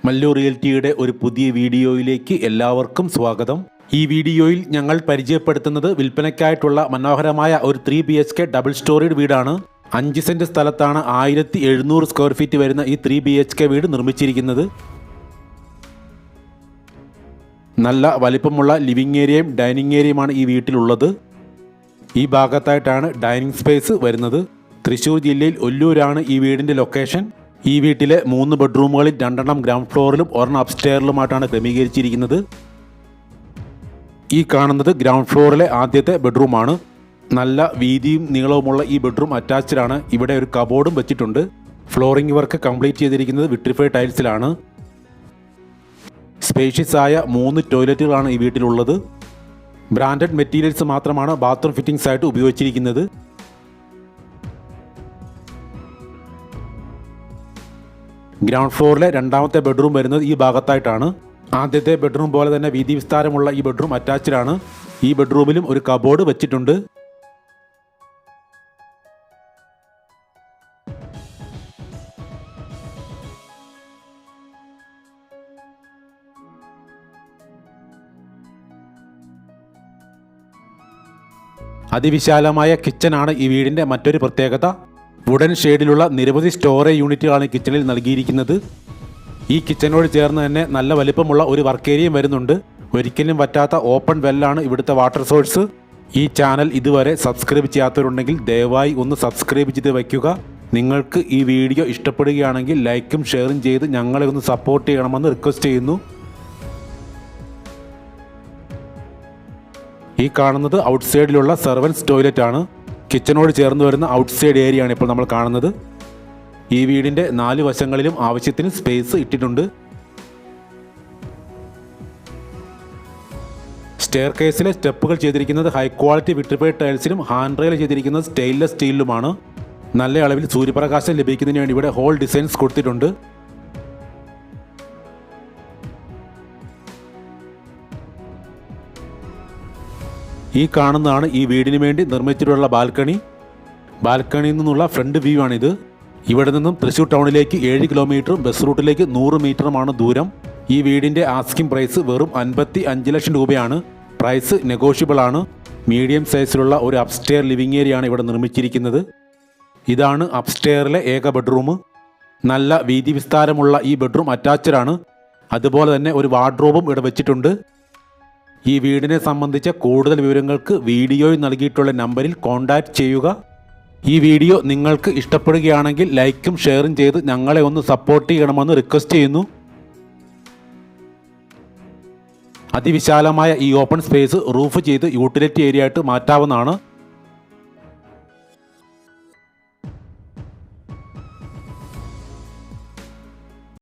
മല്ലു റിയൽറ്റിയുടെ ഒരു പുതിയ വീഡിയോയിലേക്ക് എല്ലാവർക്കും സ്വാഗതം. ഈ വീഡിയോയിൽ ഞങ്ങൾ പരിചയപ്പെടുത്തുന്നത് വിൽപ്പനയ്ക്കായിട്ടുള്ള മനോഹരമായ ഒരു 3 BHK ഡബിൾ സ്റ്റോറീഡ് വീടാണ്. 5 സെന്റ് സ്ഥലത്താണ് 1700 സ്ക്വയർ ഫീറ്റ് വരുന്ന ഈ 3 BHK വീട് നിർമ്മിച്ചിരിക്കുന്നത്. നല്ല വലിപ്പമുള്ള ലിവിംഗ് ഏരിയയും ഡൈനിങ് ഏരിയയുമാണ് ഈ വീട്ടിലുള്ളത്. ഈ ഭാഗത്തായിട്ടാണ് ഡൈനിങ് സ്പേസ് വരുന്നത്. തൃശ്ശൂർ ജില്ലയിൽ ഒല്ലൂരാണ് ഈ വീടിൻ്റെ ലൊക്കേഷൻ. ഈ വീട്ടിലെ 3 ബെഡ്റൂമുകളിൽ 2 ഗ്രൗണ്ട് ഫ്ലോറിലും 1 അപ്സ്റ്റെയറിലുമായിട്ടാണ് ക്രമീകരിച്ചിരിക്കുന്നത്. ഈ കാണുന്നത് ഗ്രൗണ്ട് ഫ്ലോറിലെ ആദ്യത്തെ ബെഡ്റൂമാണ്. നല്ല വീതിയും നീളവുമുള്ള ഈ ബെഡ്റൂം അറ്റാച്ച്ഡ് ആണ്. ഇവിടെ ഒരു കബോർഡും വെച്ചിട്ടുണ്ട്. ഫ്ലോറിംഗ് വർക്ക് കംപ്ലീറ്റ് ചെയ്തിരിക്കുന്നത് വിട്രിഫൈഡ് ടൈൽസിലാണ്. സ്പേഷ്യസ് ആയ 3 ടോയ്ലറ്റുകളാണ് ഈ വീട്ടിലുള്ളത്. ബ്രാൻഡഡ് മെറ്റീരിയൽസ് മാത്രമാണ് ബാത്റൂം ഫിറ്റിംഗ്സ് ആയിട്ട് ഉപയോഗിച്ചിരിക്കുന്നത്. ഗ്രൗണ്ട് ഫ്ലോറിലെ 2ാമത്തെ ബെഡ്റൂം വരുന്നത് ഈ ഭാഗത്തായിട്ടാണ്. ആദ്യത്തെ ബെഡ്റൂം പോലെ തന്നെ വീതി വിസ്താരമുള്ള ഈ ബെഡ്റൂം അറ്റാച്ച്ഡ് ആണ്. ഈ ബെഡ്റൂമിലും ഒരു കബോർഡ് വെച്ചിട്ടുണ്ട്. അതിവിശാലമായ കിച്ചനാണ് ഈ വീടിൻ്റെ മറ്റൊരു പ്രത്യേകത. വുഡൻ ഷെയ്ഡിലുള്ള നിരവധി സ്റ്റോറേജ് യൂണിറ്റുകളാണ് കിച്ചണിൽ നൽകിയിരിക്കുന്നത്. ഈ കിച്ചനോട് ചേർന്ന് തന്നെ നല്ല വലിപ്പമുള്ള ഒരു വർക്ക് ഏരിയയും വരുന്നുണ്ട്. ഒരിക്കലും പറ്റാത്ത ഓപ്പൺ വെല്ലാണ് ഇവിടുത്തെ വാട്ടർ സോഴ്സ്. ഈ ചാനൽ ഇതുവരെ സബ്സ്ക്രൈബ് ചെയ്യാത്തവരുണ്ടെങ്കിൽ ദയവായി ഒന്ന് സബ്സ്ക്രൈബ് ചെയ്ത് വയ്ക്കുക. നിങ്ങൾക്ക് ഈ വീഡിയോ ഇഷ്ടപ്പെടുകയാണെങ്കിൽ ലൈക്കും ഷെയറും ചെയ്ത് ഞങ്ങളെ ഒന്ന് സപ്പോർട്ട് ചെയ്യണമെന്ന് റിക്വസ്റ്റ് ചെയ്യുന്നു. ഈ കാണുന്നത് ഔട്ട്സൈഡിലുള്ള സെർവൻസ് ടോയ്ലറ്റ് ആണ്. കിച്ചനോട് ചേർന്ന് വരുന്ന ഔട്ട്സൈഡ് ഏരിയയാണ് ഇപ്പോൾ നമ്മൾ കാണുന്നത്. ഈ വീടിൻ്റെ 4 വശങ്ങളിലും ആവശ്യത്തിന് സ്പേസ് ഇട്ടിട്ടുണ്ട്. സ്റ്റെയർ കേസിലെ സ്റ്റെപ്പുകൾ ചെയ്തിരിക്കുന്നത് ഹൈ ക്വാളിറ്റി വിട്രിഫൈഡ് ടൈൽസിലും ഹാൻഡ് റെയിൽ ചെയ്തിരിക്കുന്നത് സ്റ്റെയിൻലെസ് സ്റ്റീലിലുമാണ്. നല്ല അളവിൽ സൂര്യപ്രകാശം ലഭിക്കുന്നതിന് വേണ്ടി ഇവിടെ ഹോൾ ഡിസൈൻസ് കൊടുത്തിട്ടുണ്ട്. ഈ കാണുന്നതാണ് ഈ വീടിന് വേണ്ടി നിർമ്മിച്ചിട്ടുള്ള ബാൽക്കണി. ബാൽക്കണിയിൽ നിന്നുള്ള ഫ്രണ്ട് വ്യൂ ആണിത്. ഇവിടെ നിന്നും തൃശ്ശൂർ ടൗണിലേക്ക് 7 കിലോമീറ്ററും ബസ് റൂട്ടിലേക്ക് 100 മീറ്ററുമാണ് ദൂരം. ഈ വീടിൻ്റെ ആസ്കിംഗ് പ്രൈസ് വെറും 55 ലക്ഷം രൂപയാണ്. പ്രൈസ് നെഗോഷ്യബിൾ ആണ്. മീഡിയം സൈസിലുള്ള ഒരു അപ്സ്റ്റെയർ ലിവിംഗ് ഏരിയയാണ് ഇവിടെ നിർമ്മിച്ചിരിക്കുന്നത്. ഇതാണ് അപ്സ്റ്റെയറിലെ ഏക ബെഡ്റൂം. നല്ല വീതി വിസ്താരമുള്ള ഈ ബെഡ്റൂം അറ്റാച്ച്ഡ് ആണ്. അതുപോലെ തന്നെ ഒരു വാർഡ്രോബും ഇവിടെ വെച്ചിട്ടുണ്ട്. ഈ വീടിനെ സംബന്ധിച്ച കൂടുതൽ വിവരങ്ങൾക്ക് വീഡിയോയിൽ നൽകിയിട്ടുള്ള നമ്പറിൽ കോൺടാക്റ്റ് ചെയ്യുക. ഈ വീഡിയോ നിങ്ങൾക്ക് ഇഷ്ടപ്പെടുകയാണെങ്കിൽ ലൈക്കും ഷെയറും ചെയ്ത് ഞങ്ങളെ ഒന്ന് സപ്പോർട്ട് ചെയ്യണമെന്ന് റിക്വസ്റ്റ് ചെയ്യുന്നു. അതിവിശാലമായ ഈ ഓപ്പൺ സ്പേസ് റൂഫ് ചെയ്ത് യൂട്ടിലിറ്റി ഏരിയ ആയിട്ട് മാറ്റാവുന്നതാണ്.